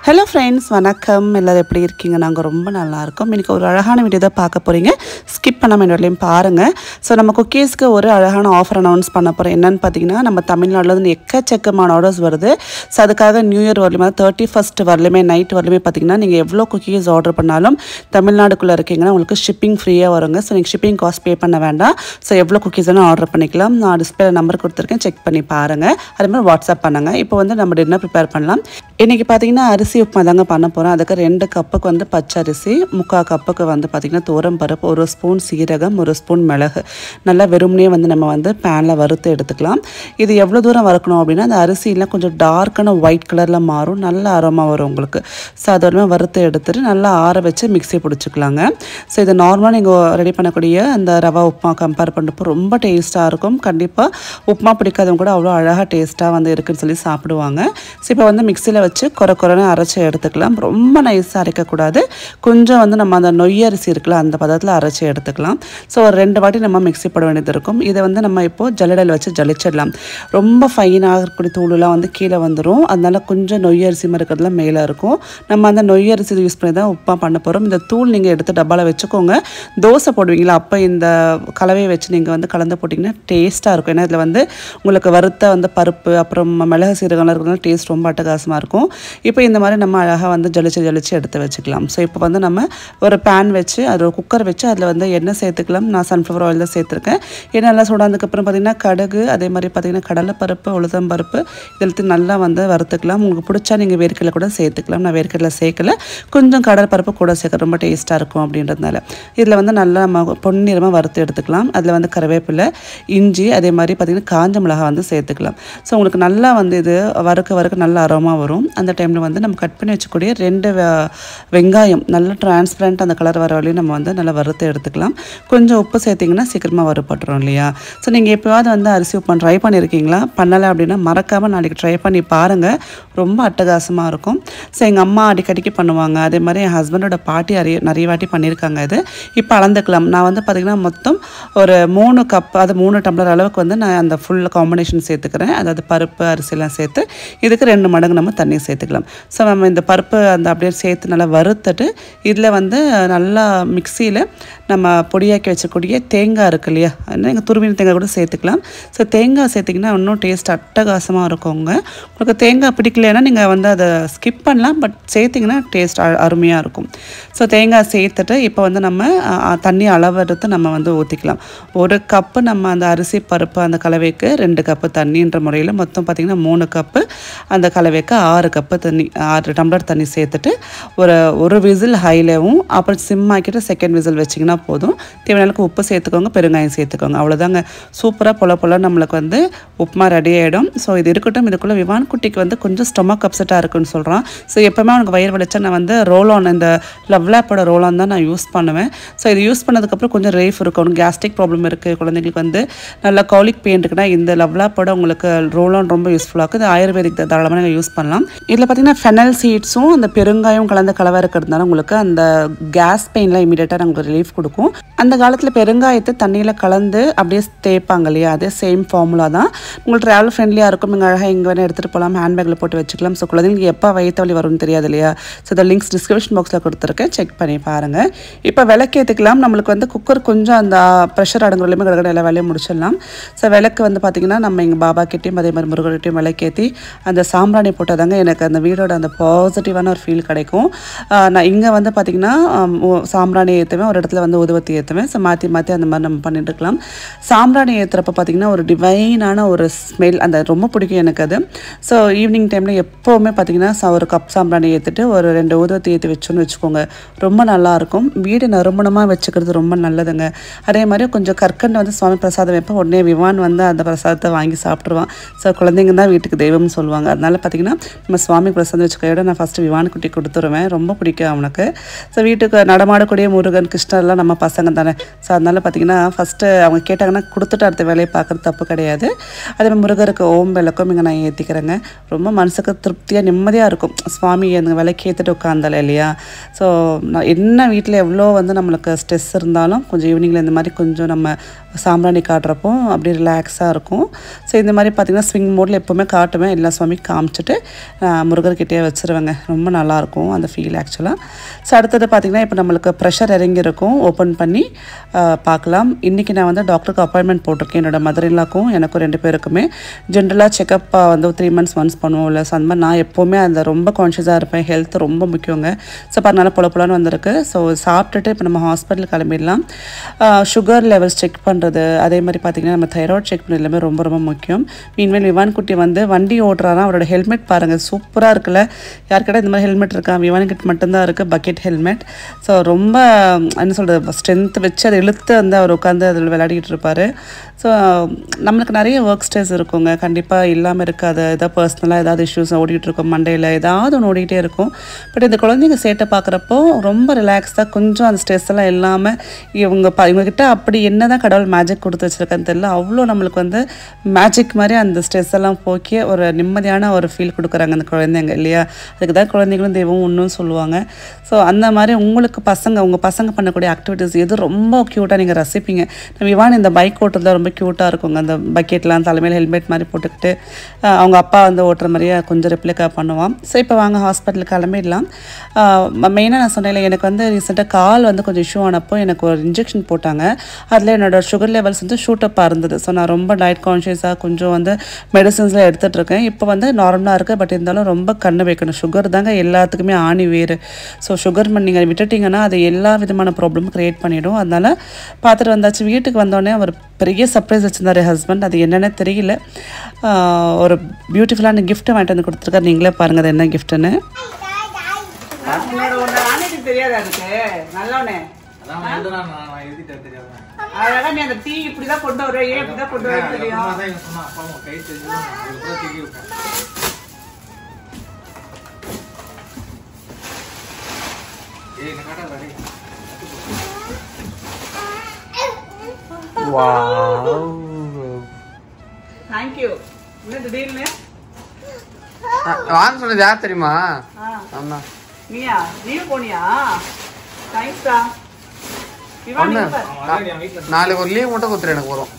Hello friends, வணக்கம். எல்லாரும் எப்படி இருக்கீங்க? நாங்க ரொம்ப நல்லா இருக்கோம். இன்னைக்கு ஒரு அழகான வீடியோ தான் பார்க்க போறீங்க. ஸ்கிப் பண்ணாம என்னோடலையும் பாருங்க. சோ நம்ம குக்கீஸ்க்கு ஒரு அழகான ஆஃபர் அனௌன்ஸ் பண்ண போறோம். என்னன்னு பாத்தீங்கன்னா நம்ம தமிழ்நாட்டுல இருந்து எக்கச்சக்கமான ஆர்டர்ஸ் வருது. சோ அதுக்காக நியூ இயர் வரலையுமே 31st வரலையுமே நைட் வரலையுமே பாத்தீங்கன்னா நீங்க எவ்வளவு குக்கீஸ் ஆர்டர் பண்ணாலும் தமிழ்நாடுக்குள்ள இருக்கீங்கன்னா உங்களுக்கு ஷிப்பிங் ஃப்ரீயா வருங்க. சோ நீங்க ஷிப்பிங் காஸ்ட் பே பண்ண வேண்டாம். சோ எவ்வளவு குக்கீஸ் வேணா ஆர்டர் பண்ணிக்கலாம். நான் டிஸ்ப்ளேல நம்பர் கொடுத்திருக்கேன், செக் பண்ணி பாருங்க. அதே மாதிரி வாட்ஸ்அப் பண்ணுங்க. இப்போ வந்து நம்ம டின்னர் ப்ரிப்பேர் பண்ணலாம். இன்னைக்கு பாத்தீங்கன்னா அரிசி உப்புமா தாங்க பண்ண போறோம். அதுக்கு 2 கப்புக்கு வந்து பச்சரிசி, 3/4 கப்புக்கு வந்து பாத்தீங்கன்னா துவரம் பருப்பு, 1 ஸ்பூன் சீரகம், 1 ஸ்பூன் மிளகு நல்லா வெறுமனே வந்து நம்ம வந்து பேன்ல வறுத்து எடுத்துக்கலாம். இது எவ்வளவு தூரம் வறுக்கணும் அப்படின்னா அந்த அரிசிலாம் கொஞ்சம் டார்க்கான ஒயிட் கலர்ல மாறும், நல்ல அரோமா வரும் உங்களுக்கு. ஸோ அதோட வறுத்து எடுத்துட்டு நல்லா ஆற வச்சு மிக்ஸி பிடிச்சிக்கலாங்க. ஸோ இது நார்மலாக நீங்கள் ரெடி பண்ணக்கூடிய அந்த ரவா உப்புமா கம்பேர் பண்ணுறப்போ ரொம்ப டேஸ்ட்டாக இருக்கும். கண்டிப்பாக உப்புமா பிடிக்காதவங்க கூட அவ்வளோ அழகாக டேஸ்ட்டாக வந்து இருக்குன்னு சொல்லி சாப்பிடுவாங்க. ஸோ இப்போ வந்து மிக்ஸியில் வச்சு குறைன்னு அரைச்சி எடுத்துக்கலாம். ரொம்ப நைஸாக அரைக்கக்கூடாது. கொஞ்சம் வந்து நம்ம அந்த நொய் அரிசி இருக்குல்ல அந்த பதத்தில் அரைச்சி எடுத்துக்கலாம். ஸோ ஒரு 2 வாட்டி நம்ம மிக்ஸி போட வேண்டியது இருக்கும். இதை வந்து நம்ம இப்போது ஜல்லடையில் வச்சு ஜலிச்சிடலாம். ரொம்ப ஃபைனாக இருக்கக்கூடிய தூளுலாம் வந்து கீழே வந்துடும். அதனால கொஞ்சம் நொய் அரிசி மாதிரி இருக்கிறதுலாம் மேலே இருக்கும். நம்ம அந்த நொய் அரிசி யூஸ் பண்ணி தான் உப்புமா பண்ண போகிறோம். இந்த தூள் நீங்கள் எடுத்து டப்பாவில் வச்சுக்கோங்க. தோசை போடுவீங்களா அப்போ இந்த கலவையை வச்சு நீங்கள் வந்து கலந்து போட்டிங்கன்னா டேஸ்ட்டாக இருக்கும். ஏன்னா இதில் வந்து உங்களுக்கு வறுத்த வந்து பருப்பு அப்புறம் மிளகு சீரகம்லாம் இருக்கிறதுனால டேஸ்ட் ரொம்ப அட்டகாசமாக இருக்கும். இப்போ இந்த மாதிரி நம்ம அழகாக வந்து ஜலிச்சு எடுத்து வச்சுக்கலாம். ஸோ இப்போ வந்து நம்ம ஒரு பேன் வச்சு அது ஒரு குக்கர் வச்சு அதில் வந்து எண்ணெய் சேர்த்துக்கலாம். நான் சன்ஃப்ளவர் ஆயில் தான் சேர்த்துருக்கேன். எண்ணெய் நல்லா சூடானதுக்கப்புறம் பார்த்திங்கன்னா கடுகு, அதே மாதிரி பார்த்திங்கன்னா கடலைப்பருப்பு, உளுத்தம் பருப்பு இதெல்லாம் நல்லா வந்து வறுத்துக்கலாம். உங்களுக்கு பிடிச்சா நீங்கள் வேர்க்கடலை கூட சேர்த்துக்கலாம். நான் வேர்க்கடலை சேர்க்கல, கொஞ்சம் கடலைப்பருப்பு கூட சேர்க்க ரொம்ப டேஸ்ட்டாக இருக்கும் அப்படின்றதுனால இதில் வந்து நல்லா நம்ம பொன்னிறமாக வறுத்து எடுத்துக்கலாம். அதில் வந்து கருவேப்பிலை, இஞ்சி, அதே மாதிரி பார்த்திங்கன்னா காஞ்ச மிளகாய் வந்து சேர்த்துக்கலாம். ஸோ உங்களுக்கு நல்லா வந்து இது வறுக்க நல்ல அரோமா வரும். அந்த டைமில் வந்து நம்ம கட் பண்ணி வச்சுக்கூடிய 2 வெங்காயம் நல்லா டிரான்ஸ்பரண்ட் அந்த கலர் வர வரையும் நம்ம வந்து நல்லா வறுத்து எடுத்துக்கலாம். கொஞ்சம் உப்பு சேர்த்திங்கன்னா சீக்கிரமாக வறுபட்டுரும் இல்லையா? ஸோ நீங்கள் எப்போவாவது வந்து அரிசி உப்புமா ட்ரை பண்ணியிருக்கீங்களா? பண்ணலை அப்படின்னா மறக்காமல் நாளைக்கு ட்ரை பண்ணி பாருங்கள். ரொம்ப அட்டகாசமாக இருக்கும். ஸோ எங்கள் அம்மா அடிக்கடிக்கு பண்ணுவாங்க. அதே மாதிரி என் ஹஸ்பண்டோட பாட்டி நிறைய வாட்டி பண்ணியிருக்காங்க. இது இப்போ அளந்துக்கலாம். நான் வந்து பார்த்திங்கன்னா மொத்தம் ஒரு 3 கப் அது 3 டம்ளர் அளவுக்கு வந்து நான் அந்த ஃபுல் காம்பினேஷன் சேர்த்துக்கிறேன். அதாவது பருப்பு அரிசிலாம் சேர்த்து இதுக்கு 2 மடங்கு நம்ம தண்ணி சேர்த்துக்கலாம். ஸோ நம்ம இந்த பருப்பு அந்த அப்படியே சேர்த்து நல்லா வறுத்துட்டு இதில் வந்து நல்லா மிக்சியில் நம்ம பொடியாக்கி வச்சக்கூடிய தேங்காய் இருக்குது இல்லையா, நீங்கள் துருவின தேங்காய் கூட சேர்த்துக்கலாம். ஸோ தேங்காய் சேர்த்திங்கன்னா இன்னும் டேஸ்ட் அட்டகாசமாக இருக்குங்க. உங்களுக்கு தேங்காய் பிடிக்கலைன்னா நீங்கள் வந்து அதை ஸ்கிப் பண்ணலாம், பட் சேர்த்திங்கன்னா டேஸ்ட் அருமையாக இருக்கும். ஸோ தேங்காய் சேர்த்துட்டு இப்போ வந்து நம்ம தண்ணி அளவு எடுத்து நம்ம வந்து ஊற்றிக்கலாம். 1 கப்பு நம்ம அந்த அரிசி பருப்பு அந்த கலவைக்கு 2 கப்பு தண்ணின்ற முறையில் மொத்தம் பார்த்திங்கன்னா 3 கப்பு அந்த கலவைக்கு 6 கப்பு தண்ணி 6 டம்ளர் தண்ணி சேர்த்துட்டு ஒரு விசில் ஹைலவும் அப்புறம் சிம் ஆக்கிட்டு செகண்ட் விசில் வச்சிங்கன்னா போதும். தேவையான அளவுக்கு உப்பு சேர்த்துக்கோங்க, பெருங்காயம் சேர்த்துக்கோங்க. அவ்வளோதாங்க. சூப்பராக பொல நம்மளுக்கு வந்து உப்புமா ரெடி ஆகிடும். ஸோ இது இருக்கட்டும். இதுக்குள்ளே விவான் குட்டிக்கு வந்து கொஞ்சம் ஸ்டொமக் அப்செட்டாக இருக்குன்னு சொல்கிறான். ஸோ எப்போவுமே அவனுக்கு வயிறு வலிச்சா நான் வந்து ரோலான் இந்த லவ்லாப்போட ரோலான் தான் நான் யூஸ் பண்ணுவேன். ஸோ இது யூஸ் பண்ணதுக்கப்புறம் கொஞ்சம் ரிலீஃப் இருக்கும். அவனுக்கு கேஸ்ட்ரிக் ப்ராப்ளம் இருக்குது, குழந்தைங்களுக்கு வந்து நல்லா காலிக் பெயின் இருக்குன்னா இந்த லவ்லாப்போட உங்களுக்கு ரோலான் ரொம்ப யூஸ்ஃபுல்லாக இருக்குது. இது ஆயுர்வேதிக் தாராளமாக நீங்கள் யூஸ் பண்ணலாம். இதில் பார்த்தீங்கன்னா ஃபெனல் சீட்ஸும் அந்த பெருங்காயம் கலந்த கலவை இருக்கிறதுனால உங்களுக்கு அந்த கேஸ் பெயின்லாம் இமீடியட்டாக நமக்கு ரிலீஃப் கொடுக்கும். அந்த காலத்தில் பெருங்காயத்தை தண்ணியில் கலந்து அப்படியே தேய்ப்பாங்க இல்லையா, அதே சேம் ஃபார்முலா தான். உங்களுக்கு ட்ராவல் ஃப்ரெண்ட்லியாக இருக்கும். நீங்கள் அழகாக எங்கே வேணால் எடுத்துகிட்டு போகலாம், ஹேண்ட்பேக்கில் போட்டு வச்சுக்கலாம். ஸோ குழந்தைங்களுக்கு எப்போ வயிற்று வலி வரும்னு தெரியாது இல்லையா? ஸோ இந்த லிங்க்ஸ் டிஸ்கிரிப்ஷன் பாக்ஸில் கொடுத்துருக்கேன், செக் பண்ணி பாருங்கள். இப்போ விளக்கேற்றிக்கலாம். நம்மளுக்கு வந்து குக்கர் கொஞ்சம் அந்த ப்ரெஷர் அடங்குறதுலையுமே கடற்கரை எல்லா வேலையும் முடிச்சிடலாம். ஸோ விளக்கு வந்து பார்த்திங்கன்னா நம்ம எங்கள் பாபா கிட்டேயும் அதே மாதிரி முருகர்கிட்டையும் விளக்கேற்றி அந்த சாம்பிராணி போட்டாதாங்க எனக்கு அந்த வீடோட அந்த பாசிட்டிவான ஒரு ஃபீல் கிடைக்கும். நான் இங்கே வந்து பார்த்திங்கன்னா சாம்பிராணி ஏற்றுவேன், ஒரு இடத்துல வந்து ஊதுவத்தி ஏற்றுவேன். ஸோ மாற்றி அந்த மாதிரி நம்ம பண்ணிட்டு இருக்கலாம். சாம்பிராணி ஏற்றுறப்ப பார்த்திங்கன்னா ஒரு டிவைனான ஒரு ஸ்மெல் அந்த ரொம்ப பிடிக்கும் எனக்கு அது. ஸோ ஈவினிங் டைமில் எப்போவுமே பார்த்திங்கன்னா ஒரு கப் சாம்பிராணி ஏற்றிட்டு ஒரு 2 ஊதுவத்தி ஏற்றி வச்சோன்னு வச்சுக்கோங்க, ரொம்ப நல்லாயிருக்கும். வீடு நறுமணமாக வச்சுக்கிறது ரொம்ப நல்லதுங்க. அதே மாதிரி கொஞ்சம் கற்கண்டு வந்து சுவாமி பிரசாதம் வைப்பேன். உடனே விவான் வந்து அந்த பிரசாதத்தை வாங்கி சாப்பிட்ருவான். ஸோ குழந்தைங்க தான் வீட்டுக்கு தெய்வம்னு சொல்லுவாங்க. அதனால் பார்த்திங்கன்னா நம்ம சுவாமி பிரசாதம் வச்சுக்கையோட நான் ஃபஸ்ட்டு விவான் குட்டி கொடுத்துருவேன். ரொம்ப பிடிக்கும் அவனுக்கு. ஸோ வீட்டுக்கு நடமாடக்கூடிய முருகன் கிருஷ்ணர்லாம் நம்ம நம்ம பசங்க தானே. ஸோ அதனால் பார்த்திங்கன்னா ஃபஸ்ட்டு அவங்க கேட்டாங்கன்னா கொடுத்துட்டு அடுத்த வேலையை பார்க்குறது தப்பு கிடையாது. அதேமாதிரி முருகருக்கு ஓம் விளக்கும் இங்கே நான் ஏற்றிக்கிறேங்க. ரொம்ப மனசுக்கு திருப்தியாக நிம்மதியாக இருக்கும். சுவாமி அந்த விலைக்கு ஏற்றிட்டு உட்காந்தால இல்லையா. ஸோ நான் என்ன வீட்டில் எவ்வளோ வந்து நம்மளுக்கு ஸ்ட்ரெஸ் இருந்தாலும் கொஞ்சம் ஈவினிங்கில் இந்த மாதிரி கொஞ்சம் நம்ம சாம்பிராணி காட்டுறப்போ அப்படி ரிலாக்ஸாக இருக்கும். ஸோ இந்த மாதிரி பார்த்திங்கன்னா ஸ்விங் மோடில் எப்போவுமே காட்டுவேன். எல்லா சுவாமிக்கு காமிச்சிட்டு முருகர்கிட்டே வச்சுருவேங்க. ரொம்ப நல்லாயிருக்கும் அந்த ஃபீல் ஆக்சுவலாக. ஸோ அடுத்தது பார்த்திங்கன்னா இப்போ நம்மளுக்கு ப்ரெஷர் இறங்கியிருக்கும். ஓப்பன் பண்ணி பார்க்கலாம். இன்றைக்கி நான் வந்து டாக்டருக்கு அப்பாயின்மெண்ட் போட்டிருக்கேன். என்னோடய மதர்-இன்-லாக்கும் எனக்கும் 2 பேருக்குமே. ஜென்ரலாக செக்கப் வந்து 3 months ஒன்ஸ் பண்ணுவோம்ல. ஸோ அந்த மாதிரி நான் எப்போவுமே அந்த ரொம்ப கான்ஷியஸாக இருப்பேன். ஹெல்த் ரொம்ப முக்கியங்க. ஸோ அதனால பொலன்னு வந்திருக்கு. ஸோ சாப்பிட்டுட்டு இப்போ நம்ம ஹாஸ்பிட்டல் கிளம்பிடலாம். சுகர் லெவல்ஸ் செக் பண்ணுறது, அதே மாதிரி பார்த்திங்கன்னா நம்ம தைராய்டு செக் பண்ணது எல்லாமே ரொம்ப ரொம்ப முக்கியம். மீன்வேல் விவான் குட்டி வந்து வண்டி ஓட்டுறாரா. அவரோட ஹெல்மெட் பாருங்கள் சூப்பராக இருக்குல்ல. யாருக்கிட்ட இந்த மாதிரி ஹெல்மெட் இருக்கா? விவானுக்கிட்ட மட்டும்தான் இருக்குது பக்கெட் ஹெல்மெட். ஸோ ரொம்ப என்ன சொல்கிறது ஸ்ட்ரென்த் வச்சு அதை இழுத்து வந்து அவர் உட்காந்து அதில் விளையாடிட்டு இருப்பார். ஸோ நம்மளுக்கு நிறைய ஒர்க் ஸ்ட்ரெஸ் இருக்குங்க. கண்டிப்பாக இல்லாமல் இருக்காது. ஏதாவது பர்சனலாக ஏதாவது இஷ்யூஸ் ஓடிக்கிட்டு இருக்கும். மண்டையில் ஏதாவது ஒன்று ஓடிக்கிட்டே இருக்கும். பட் இந்த குழந்தைங்க சேட்டை பார்க்குறப்போ ரொம்ப ரிலாக்ஸாக கொஞ்சம் அந்த ஸ்ட்ரெஸ் எல்லாம் இல்லாமல் இவங்ககிட்ட அப்படி என்ன தான் கடவுள் மேஜிக் கொடுத்து வச்சுருக்கான்னு தெரியல. அவ்வளோ நம்மளுக்கு வந்து மேஜிக் மாதிரி அந்த ஸ்ட்ரெஸ் எல்லாம் போக்கி ஒரு நிம்மதியான ஒரு ஃபீல் கொடுக்குறாங்க அந்த குழந்தைங்க இல்லையா. அதுக்கு தான் குழந்தைங்களும் தெய்வம் ஒன்றும் சொல்லுவாங்க. ஸோ அந்த மாதிரி உங்களுக்கு உங்கள் பசங்க பண்ணக்கூடிய ஆக்டிவிட்டீஸ் எது ரொம்ப க்யூட்டாக நீங்கள் ரசிப்பீங்க. நம்ம இவான் இந்த பைக் ஓட்டுறதுல ரொம்ப க்யூட்டாக இருக்குங்க. அந்த பக்கெட்லாம் தலைமையில் ஹெல்மெட் மாதிரி போட்டுக்கிட்டு அவங்க அப்பா வந்து ஓட்டுற மாதிரியே கொஞ்சம் ரெப்ளிகா பண்ணுவான். ஸோ இப்போ வாங்க ஹாஸ்பிட்டலுக்கு கிளம்பிடலாம். மெயினாக நான் சொன்னேன் எனக்கு வந்து ரீசெண்டாக கால் வந்து கொஞ்சம் இஷ்யூ ஆனப்போ எனக்கு ஒரு இன்ஜெக்ஷன் போட்டாங்க. அதில் என்னோடய சுகர் லெவல்ஸ் வந்து ஷூட்டப்பாக இருந்தது. ஸோ நான் ரொம்ப டயட் கான்ஷியஸாக கொஞ்சம் வந்து மெடிசன்ஸ்லாம் எடுத்துகிட்டு இருக்கேன். இப்போ வந்து நார்மலாக இருக்குது. பட் இருந்தாலும் ரொம்ப கண்ணு வைக்கணும். சுகர் தாங்க எல்லாத்துக்குமே ஆணி வேறு. ஸோ சுகர் நீங்கள் விட்டுட்டிங்கன்னா அது எல்லா விதமான ப்ராப்ளமும் க்ரியேட் பண்ணிவிடும். அதனால் பார்த்துட்டு வந்தாச்சு. வீட்டுக்கு வந்தோடனே அவர் பெரிய சர்ப்ரைஸ் வச்சுருந்தார் ஹஸ்பண்ட். அது என்னென்ன தெரியல. ஒரு பியூட்டிஃபுல்லான கிஃப்ட்டை வாங்கிட்டு வந்து கொடுத்துருக்காரு. நீங்களே பாருங்கள் அது என்ன கிஃப்ட்டுன்னு. தெரியாது அதுக்கு நல்லவனே அழகா நீ அந்த டீ இப்படிதான் கொண்டு வர ஏன் இப்படிதான் கொண்டு வர தெரியும். தேங்க்யூ. என்ன திடீர்னு வாங்க சொன்னது யார் தெரியுமா? நீயா? லீவ் போனியா? தேங்க்ஸ்டா. நாளைக்கு ஒரு லீவ் மட்டும் கொடுத்துரு எனக்கு வரும்.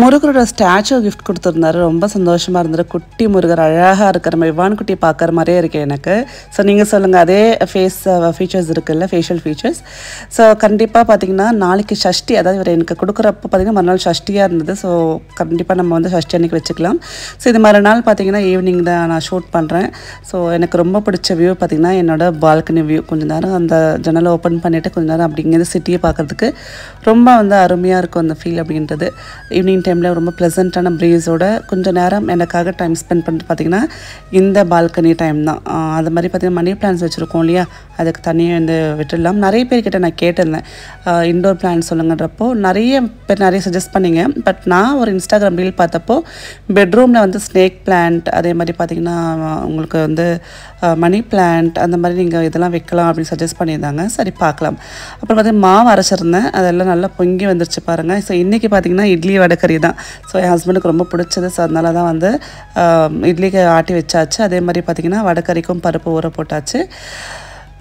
முருகரோட ஸ்டாச்சு கிஃப்ட் கொடுத்துருந்தாரு. ரொம்ப சந்தோஷமாக இருந்தது. குட்டி முருகர் அழகாக இருக்கிற மாதிரி விவான் குட்டி பார்க்குற மாதிரியே இருக்குது எனக்கு. ஸோ நீங்கள் சொல்லுங்கள். அதே ஃபேஸ் ஃபீச்சர்ஸ் இருக்குல்ல, ஃபேஷியல் ஃபீச்சர்ஸ். ஸோ கண்டிப்பாக பார்த்திங்கன்னா நாளைக்கு ஷஷ்டி, அதாவது இவர் எனக்கு கொடுக்குறப்போ பார்த்திங்கன்னா மறுநாள் ஷஷ்டியாக இருந்தது. ஸோ கண்டிப்பாக நம்ம வந்து ஷஷ்டி அன்றைக்கி வச்சுக்கலாம். ஸோ இது மறுநாள் பார்த்திங்கன்னா ஈவினிங் தான் நான் ஷூட் பண்ணுறேன். ஸோ எனக்கு ரொம்ப பிடிச்ச வியூ பார்த்திங்கன்னா என்னோடய பால்கனி வியூ. கொஞ்சம் நேரம் அந்த ஜன்னலை ஓப்பன் பண்ணிவிட்டு கொஞ்சம் நேரம் அப்படிங்கிறது சிட்டியை பார்க்குறதுக்கு ரொம்ப வந்து அருமையாக இருக்கும் அந்த ஃபீல் அப்படின்றது. ஈவினிங் டைமில் ரொம்ப ப்ளசண்ட்டான ப்ரீஸோட கொஞ்சம் நேரம் எனக்காக டைம் ஸ்பெண்ட் பண்ணிட்டு பார்த்திங்கன்னா இந்த பால்கனி டைம் தான். அது மாதிரி பார்த்திங்கன்னா மணி பிளான்ஸ் வச்சுருக்கோம் இல்லையா, அதுக்கு தனியாக வந்து விட்டுடலாம். நிறைய பேர்கிட்ட நான் கேட்டிருந்தேன் இன்டோர் பிளான்ஸ் சொல்லுங்கன்றப்போ நிறைய பேர் நிறைய சஜஸ்ட் பண்ணிங்க. பட் நான் ஒரு இன்ஸ்டாகிராம் ரீல் பார்த்தப்போ பெட்ரூமில் வந்து ஸ்னேக் பிளான்ட், அதே மாதிரி பார்த்திங்கன்னா உங்களுக்கு வந்து மணி பிளான்ட் அந்த மாதிரி நீங்கள் இதெல்லாம் வைக்கலாம் அப்படின்னு சஜஸ்ட் பண்ணியிருந்தாங்க. சரி பார்க்கலாம். அப்புறம் பார்த்திங்கன்னா மாவு அரைச்சிருந்தேன். அதெல்லாம் நல்லா பொங்கி வந்துருச்சு பாருங்கள். ஸோ இன்றைக்கி பார்த்திங்கன்னா இட்லி வடைக்கறி தான். ஸோ என் ஹஸ்பண்டுக்கு ரொம்ப பிடிச்சது. ஸோ அதனால தான் வந்து இட்லிக்கு ஆட்டி வச்சாச்சு. அதே மாதிரி பார்த்திங்கன்னா வடைக்கறிக்கும் பருப்பு ஊற போட்டாச்சு.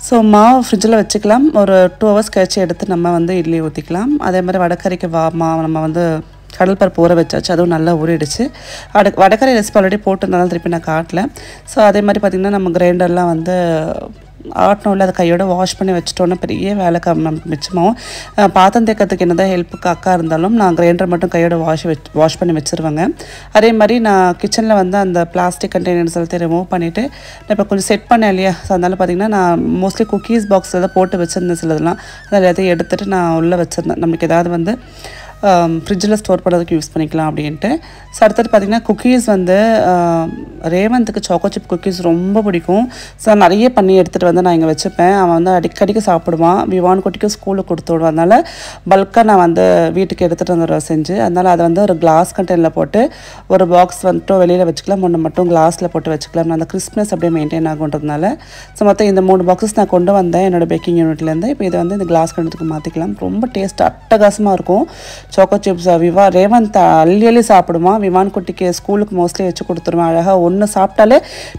ஸோ மாவு ஃப்ரிட்ஜில் வச்சுக்கலாம். ஒரு 2 hours கழிச்சு எடுத்து நம்ம வந்து இட்லி ஊற்றிக்கலாம். அதே மாதிரி வடைக்கறிக்கு நம்ம வந்து கடல் பருப்பு ஊற வச்சாச்சு. அதுவும் நல்லா ஊறிடுச்சு. வடைக்கறி ரெசிபி ஆல்ரெடி போட்டிருந்தாலும் திருப்பி நான் காட்டல. ஸோ அதே மாதிரி பார்த்திங்கன்னா நம்ம கிரைண்டர்லாம் வந்து ஆட்டணும்ல, அதை கையோட வாஷ் பண்ணி வச்சுட்டோன்னா பெரிய வேலை நமக்கு மிச்சமாகும். பாத்திரம் தேக்கிறதுக்கு என்ன தான் ஹெல்ப்புக்கு அக்கா இருந்தாலும் நான் கிரைண்டர் மட்டும் கையோட வாஷ் பண்ணி வச்சுருவேங்க. அதே மாதிரி நான் கிச்சனில் வந்து அந்த பிளாஸ்டிக் கண்டெய்னர்ஸ் எல்லாத்தையும் ரிமூவ் பண்ணிவிட்டு நான் இப்போ கொஞ்சம் செட் பண்ணேன் இல்லையா. ஸோ அதனால் பார்த்திங்கன்னா நான் மோஸ்ட்லி குக்கீஸ் பாக்ஸில் தான் போட்டு வச்சுருந்தேன். சிலதெல்லாம் அதை எல்லாத்தையும் எடுத்துகிட்டு நான் உள்ளே வச்சுருந்தேன். நம்மளுக்கு ஏதாவது வந்து ஃப்ரிட்ஜில் ஸ்டோர் பண்ணுறதுக்கு யூஸ் பண்ணிக்கலாம் அப்படின்ட்டு. ஸோ அடுத்தது பார்த்திங்கன்னா குக்கீஸ் வந்து ரேவந்துக்கு சாக்கோ சிப் குக்கீஸ் ரொம்ப பிடிக்கும். ஸோ நிறைய பண்ணி எடுத்துகிட்டு வந்து நான் இங்கே வச்சுப்பேன். அவன் வந்து அடிக்கடிக்கு சாப்பிடுவான். விவான் குட்டிக்கு ஸ்கூலுக்கு கொடுத்து விடுவோம். அதனால் பல்காக நான் வந்து வீட்டுக்கு எடுத்துகிட்டு வந்துடுவேன் செஞ்சு. அதனால் அதை வந்து ஒரு கிளாஸ் கண்டெய்னரில் போட்டு ஒரு பாக்ஸ் வந்துட்டு வெளியில் வச்சுக்கலாம், ஒன்று மட்டும் கிளாஸில் போட்டு வச்சுக்கலாம். அந்த கிறிஸ்மஸ் அப்படியே மெயின்டைன் ஆகுன்றதுனால ஸோ மொத்தம் இந்த 3 பாக்ஸஸ் நான் கொண்டு வந்தேன் என்னோடய பேக்கிங் யூனிட்லேருந்து. இப்போ இதை வந்து இந்த கிளாஸ் கண்டெய்னருக்கு மாற்றிக்கலாம். ரொம்ப டேஸ்ட் அட்டகாசமாக இருக்கும் சாக்கோ சிப்ஸ். ரேவந்த் அள்ளி சாப்பிடுவான். விவான் குட்டிக்கு ஸ்கூலுக்கு மோஸ்ட்லி வச்சு கொடுத்துருவேன். அழகாக ஒன்று சாப்பிட்டாலே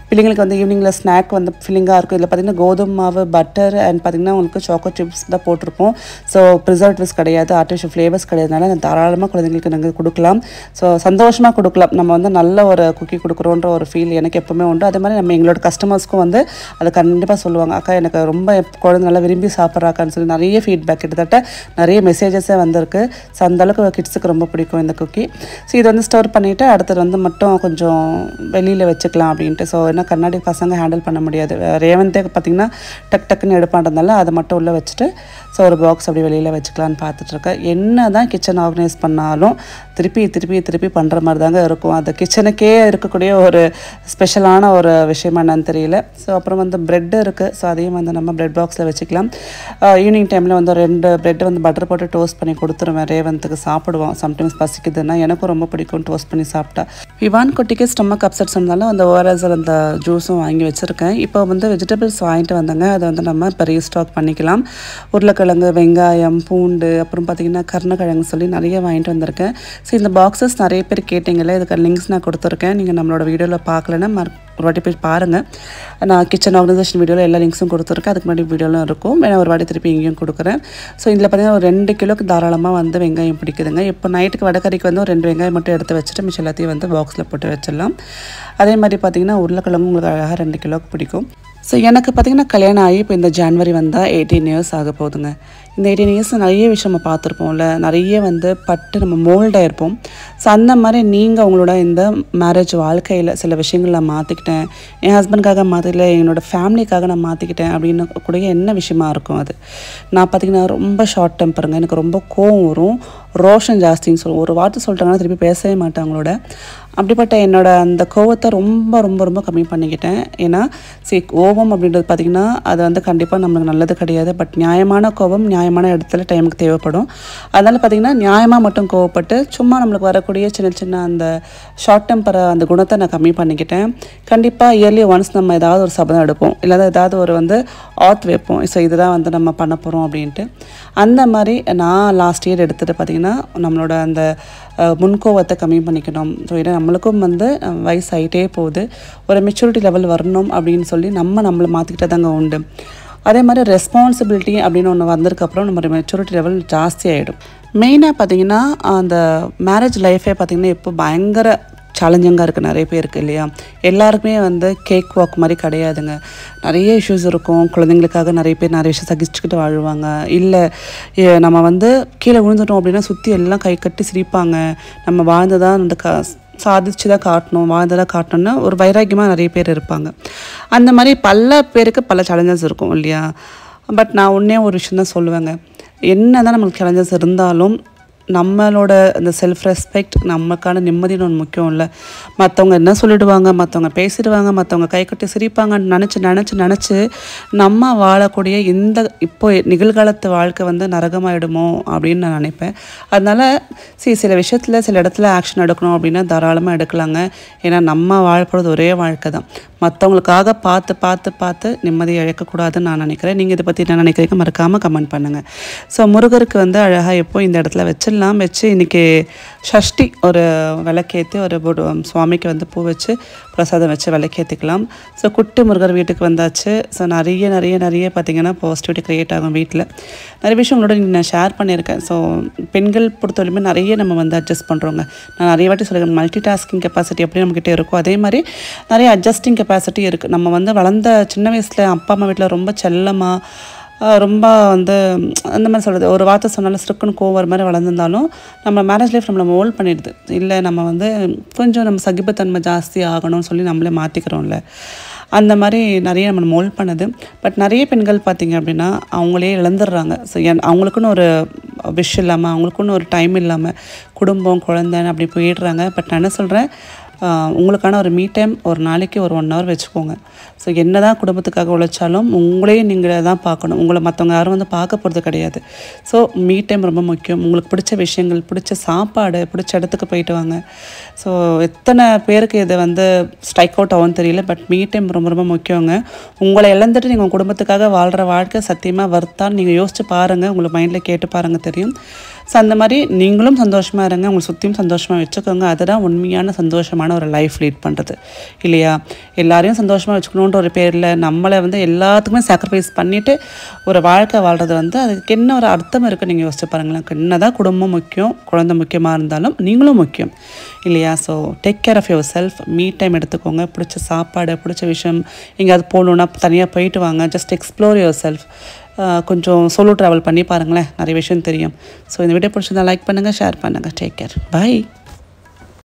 பிள்ளைங்களுக்கு வந்து ஈவினிங்கில் ஸ்நாக் வந்து ஃபில்லிங்காக இருக்கும். இதில் பார்த்திங்கன்னா கோதுமை மாவு, பட்டர் அண்ட் பார்த்திங்கன்னா உங்களுக்கு சாக்கோ சிப்ஸ் தான் போட்டிருப்போம். ஸோ ப்ரிசர்வேட்டிவ்ஸ் கிடையாது, ஆர்டிஃபிஷியல் ஃப்ளேவர்ஸ் கிடையாதுனால தாராளமாக குழந்தைங்களுக்கு நாங்கள் கொடுக்கலாம். ஸோ சந்தோஷமாக கொடுக்கலாம். நம்ம வந்து நல்ல ஒரு குக்கி கொடுக்குறோன்ற ஒரு ஃபீல் எனக்கு எப்போவுமே உண்டு. அதே மாதிரி நம்ம எங்களோட கஸ்டமர்ஸ்க்கும் வந்து அதை கண்டிப்பாக சொல்லுவாங்க, அக்கா எனக்கு ரொம்ப குழந்தை நல்லா விரும்பி சாப்பிட்றாக்கான்னு சொல்லி நிறைய ஃபீட்பேக், கிட்டத்தட்ட நிறைய மெசேஜஸே வந்திருக்கு. ஸோ அந்தளவுக்கு கிட்ஸுக்கு ரொம்ப பிடிக்கும் இந்த குக்கி. ஸோ இதை வந்து ஸ்டோர் பண்ணிவிட்டு அடுத்தது வந்து மட்டும் கொஞ்சம் வெளியில் வச்சுக்கலாம் அப்படின்ட்டு. ஸோ ஏன்னா கண்ணாடி பசங்க ஹேண்டில் பண்ண முடியாது. ரேவந்தே பார்த்திங்கன்னா டக்குன்னு எடுப்பான்றதுனால அதை மட்டும் உள்ளே வச்சுட்டு ஸோ ஒரு பாக்ஸ் அப்படி வெளியில் வச்சுக்கலான்னு பார்த்துட்ருக்கேன். என்ன தான் கிச்சன் ஆர்கனைஸ் பண்ணாலும் திருப்பி பண்ணுற மாதிரி தாங்க இருக்கும். அது கிச்சனுக்கே இருக்கக்கூடிய ஒரு ஸ்பெஷலான ஒரு விஷயமா என்னன்னு தெரியல. ஸோ அப்புறம் வந்து ப்ரெட்டு இருக்குது. ஸோ அதையும் வந்து நம்ம ப்ரெட் பாக்ஸில் வச்சுக்கலாம். ஈவினிங் டைமில் வந்து 2 ப்ரெட்டு வந்து பட்டர் போட்டு டோஸ்ட் பண்ணி கொடுத்துருவேன். ரேவந்துக்கு சாப்பிடுவோம். சம்டைம்ஸ் பசிக்குதுன்னா எனக்கும் ரொம்ப பிடிக்கும் டோஸ்ட் பண்ணி சாப்பிட்டா. விவான் குட்டிக்கு ஸ்டொமக் அப்செட்ஸ் இருந்தாலும் அந்த ஓஆர்எஸ் அந்த ஜூஸும் வாங்கி வச்சுருக்கேன். இப்போ வந்து வெஜிடபிள்ஸ் வாங்கிட்டு வந்தாங்க. அதை வந்து நம்ம இப்போ ரீஸ்டாக் பண்ணிக்கலாம். உருளைக்கிழங்கு, வெங்காயம், பூண்டு, அப்புறம் பார்த்திங்கன்னா கருணக்கிழங்கு சொல்லி நிறைய வாங்கிட்டு வந்திருக்கேன். ஸோ இந்த பாக்ஸஸ் நிறைய பேர் கேட்டிங்களே, இதுக்கு லிங்க்ஸ் நான் கொடுத்துருக்கேன். நீங்கள் நம்மளோட வீடியோவில் பார்க்கலன்னா ஒரு வாட்டி போய் பாருங்கள். நான் கிச்சன் ஆர்கனைசேஷன் வீடியோவில் எல்லா லிங்க்ஸும் கொடுத்துருக்கேன். அதுக்கு முன்னாடி வீடியோலாம் இருக்கும். வேணா ஒரு வாட்டி திருப்பி இங்கேயும் கொடுக்குறேன். ஸோ இதில் பார்த்திங்கன்னா ஒரு 2 கிலோக்கு தாராளமாக வந்து வெங்காயம் பிடிக்குதுங்க. இப்போ நைட்டுக்கு வடக்கறிக்கு வந்து ஒரு 2 வெங்காயம் மட்டும் எடுத்து வச்சுட்டு மிச்சம் எல்லாத்தையும் வந்து பாக்ஸில் போட்டு வச்சிடலாம். அதே மாதிரி பார்த்திங்கன்னா உருளைக்கிழங்கு உங்களுக்கு அழகாக 2 கிலோக்கு பிடிக்கும். ஸோ எனக்கு பார்த்திங்கன்னா கல்யாணம் ஆகி இப்போ இந்த ஜான்வரி வந்தால் 18 இயர்ஸ் ஆக போகுதுங்க. இந்த 18 இயர்ஸ் நிறைய விஷயம் நம்ம பார்த்துருப்போம்ல, நிறைய வந்து பட்டு நம்ம மோல்டாக இருப்போம். ஸோ அந்த மாதிரி நீங்கள் உங்களோட இந்த மேரேஜ் வாழ்க்கையில் சில விஷயங்கள் நான் மாற்றிக்கிட்டேன், என் ஹஸ்பண்டுக்காக மாற்றிக்கல, என்னோடய ஃபேமிலிக்காக நான் மாற்றிக்கிட்டேன் அப்படின்னு கூட என்ன விஷயமா இருக்கும் அது. நான் பார்த்திங்கன்னா ரொம்ப ஷார்ட் டெம்பருங்க. எனக்கு ரொம்ப கோவம் வரும், ரோஷன் ஜாஸ்தின்னு சொல்லுவோம். ஒரு வார்த்தை சொல்லிட்டாங்கன்னா திருப்பி பேசவே மாட்டேன் அவங்களோட. அப்படிப்பட்ட என்னோட அந்த கோவத்தை ரொம்ப கம்மி பண்ணிக்கிட்டேன். ஏன்னா கோவம் அப்படின்றது பார்த்திங்கன்னா அது வந்து கண்டிப்பாக நம்மளுக்கு நல்லது கிடையாது. பட் நியாயமான கோவம் நியாயமான இடத்துல டைமுக்கு தேவைப்படும். அதனால் பார்த்திங்கன்னா நியாயமாக மட்டும் கோவப்பட்டு சும்மா நம்மளுக்கு வரக்கூடிய சின்ன அந்த ஷார்ட் டெம்பரை அந்த குணத்தை நான் கம்மி பண்ணிக்கிட்டேன். கண்டிப்பாக இயர்லி ஒன்ஸ் நம்ம ஏதாவது ஒரு சபதம் எடுப்போம், இல்லாத ஏதாவது ஒரு வந்து ஆத் வைப்போம். ஸோ இதுதான் வந்து நம்ம பண்ண போகிறோம் அப்படின்ட்டு. அந்த மாதிரி நான் லாஸ்ட் இயர் எடுத்துகிட்டு பார்த்திங்கன்னா நம்மளோட அந்த முன்கோவத்தை கம்மி பண்ணிக்கணும். ஸோ ஏன்னா நம்மளுக்கும் வந்து வயசாகிட்டே போகுது, ஒரு மெச்சூரிட்டி லெவல் வரணும் அப்படின்னு சொல்லி நம்மளை மாற்றிக்கிட்டே தாங்க உண்டு. அதே மாதிரி ரெஸ்பான்சிபிலிட்டி அப்படின்னு ஒன்று வந்ததுக்கப்புறம் நம்ம மெச்சூரிட்டி லெவல் ஜாஸ்தி ஆகிடும். மெயினாக பார்த்திங்கன்னா அந்த மேரேஜ் லைஃபே பார்த்திங்கன்னா இப்போ பயங்கர சேலஞ்சிங்காக இருக்குது நிறைய பேருக்கு இல்லையா. எல்லாருக்குமே வந்து கேக் வாக் மாதிரி கிடையாதுங்க. நிறைய இஷ்யூஸ் இருக்கும். குழந்தைங்களுக்காக நிறைய பேர் நிறைய விஷயம் சகிச்சுக்கிட்டு வாழ்வாங்க. இல்லை நம்ம வந்து கீழே விழுந்துட்டோம் அப்படின்னா சுற்றி எல்லாம் கை கட்டி சிரிப்பாங்க. நம்ம வாழ்ந்துதான் அந்த சாதிச்சு தான் காட்டணும், வாழ்ந்ததாக காட்டணும்னு ஒரு வைராக்கியமாக நிறைய பேர் இருப்பாங்க. அந்த மாதிரி பல பேருக்கு பல சேலஞ்சஸ் இருக்கும் இல்லையா. பட் நான் ஒரு விஷயம் தான் சொல்லுவேங்க, என்ன தான் நம்மளுக்கு சேலஞ்சஸ் இருந்தாலும் நம்மளோட அந்த செல்ஃப் ரெஸ்பெக்ட், நமக்கான நிம்மதின்னு ஒன்று முக்கியம் இல்லை. மற்றவங்க என்ன சொல்லிடுவாங்க, மற்றவங்க பேசிடுவாங்க, மற்றவங்க கை கட்டி சிரிப்பாங்கன்னு நினச்சி நம்ம வாழக்கூடிய இந்த இப்போ நிகழ்காலத்து வாழ்க்கை வந்து நரகமாயிடுமோ அப்படின்னு நான் நினைப்பேன். அதனால் சில விஷயத்தில் சில இடத்துல ஆக்ஷன் எடுக்கணும் அப்படின்னா தாராளமாக எடுக்கலாங்க. ஏன்னா நம்ம வாழ்றது ஒரே வாழ்க்கை தான். மற்றவங்களுக்காக பார்த்து நிம்மதியை இழக்கக்கூடாதுன்னு நான் நினைக்கிறேன். நீங்கள் இதை பற்றி என்ன நினைக்கிறீங்க மறக்காமல் கமெண்ட் பண்ணுங்கள். ஸோ முருகருக்கு வந்து அழகாக எப்போ இந்த இடத்துல வச்சு இன்றைக்கி ஷஷ்டி ஒரு விளக்கேற்றி ஒரு சுவாமிக்கு வந்து பூ வச்சு பிரசாதம் வச்சு விளக்கேற்றிக்கலாம். ஸோ குட்டி முருகர் வீட்டுக்கு வந்தாச்சு. ஸோ நிறைய பார்த்திங்கன்னா பாசிட்டிவிட்டி க்ரியேட் ஆகும் வீட்டில். நிறைய விஷயம் உங்களோட நான் ஷேர் பண்ணியிருக்கேன். ஸோ பெண்கள் பொறுத்தவரையுமே நிறைய நம்ம வந்து அட்ஜஸ்ட் பண்ணுறோங்க. நான் நிறைய வாட்டி சொல்லியிருக்கேன், மல்டி டாஸ்கிங் கெப்பாசிட்டி எப்படி நம்மக்கிட்ட இருக்கோ அதே மாதிரி நிறைய அட்ஜஸ்டிங் கெப்பாசிட்டி இருக்குது. நம்ம வந்து வளர்ந்த சின்ன வயசில் அப்பா அம்மா வீட்டில் ரொம்ப செல்லமாக ரொம்ப வந்து அந்த மாதிரி சொல்கிறது, ஒரு வார்த்தை சொன்னாலும் ஸ்ட்ரிக்குன்னு கோவர் மாதிரி வளர்ந்துருந்தாலும் நம்ம மேரேஜ் லைஃப் நம்மளை மோல்ட் பண்ணிடுது. இல்லை நம்ம வந்து கொஞ்சம் நம்ம சகிப்புத்தன்மை ஜாஸ்தி ஆகணும்னு சொல்லி நம்மளே மாற்றிக்கிறோம்ல, அந்த மாதிரி நிறைய நம்ம மோல்ட் பண்ணுது. பட் நிறைய பெண்கள் பார்த்திங்க அப்படின்னா அவங்களே இழந்துடுறாங்க. ஸோ அவங்களுக்குன்னு ஒரு விஷ் இல்லாமல் அவங்களுக்குன்னு ஒரு டைம் இல்லாமல் குடும்பம் குழந்தைன்னு அப்படி போயிடுறாங்க. பட் நான் என்ன சொல்கிறேன், உங்களுக்கான ஒரு மீ டைம் ஒரு நாளைக்கு ஒரு 1 ஹவர் வச்சுக்கோங்க. ஸோ என்ன தான் குடும்பத்துக்காக உழைச்சாலும் உங்களையும் நீங்கள் தான் பார்க்கணும். உங்களை மற்றவங்க யாரும் வந்து பார்க்க போகிறது கிடையாது. ஸோ மீ டைம் ரொம்ப முக்கியம். உங்களுக்கு பிடிச்ச விஷயங்கள், பிடிச்ச சாப்பாடு, பிடிச்ச இடத்துக்கு போயிட்டு வாங்க. ஸோ எத்தனை பேருக்கு இதை வந்து ஸ்ட்ரைக் அவுட் ஆகும்னு தெரியல. பட் மீ டைம் ரொம்ப ரொம்ப முக்கியங்க. உங்களை இழந்துட்டு நீங்கள் உங்கள் குடும்பத்துக்காக வாழ்கிற வாழ்க்கை சத்தியமாக வர்த்தான்னு நீங்கள் யோசிச்சு பாருங்கள். உங்களை மைண்டில் கேட்டு பாருங்கள், தெரியும். ஸோ அந்த மாதிரி நீங்களும் சந்தோஷமாக இருங்க, உங்களை சுற்றியும் சந்தோஷமாக வச்சுக்கோங்க. அதுதான் உண்மையான சந்தோஷமான ஒரு லைஃப் லீட் பண்ணுறது இல்லையா? எல்லாரையும் சந்தோஷமாக வச்சுக்கணுன்ற ஒரு பேரில் நம்மளை வந்து எல்லாத்துக்குமே சாக்ரிஃபைஸ் பண்ணிவிட்டு ஒரு வாழ்க்கை வாழ்கிறது வந்து அதுக்கு என்ன ஒரு அர்த்தம் இருக்குது நீங்கள் யோசிச்சு பாருங்களேன். என்ன தான் குடும்பம் முக்கியம், குழந்தை முக்கியமாக இருந்தாலும் நீங்களும் முக்கியம் இல்லையா? So take care of yourself. Me time எடுத்துக்கோங்க. பிடிச்ச சாப்பாடு, பிடிச்ச விஷயம், எங்கேயாவது போகணுன்னா தனியாக போயிட்டு வாங்க. Just explore your self. கொஞ்சம் சோலோ ட்ராவல் பண்ணி பாருங்களேன், நிறைய விஷயம் தெரியும். ஸோ இந்த வீடியோ பிடிச்சிருந்தா லைக் பண்ணுங்கள், ஷேர் பண்ணுங்கள். Take care, by.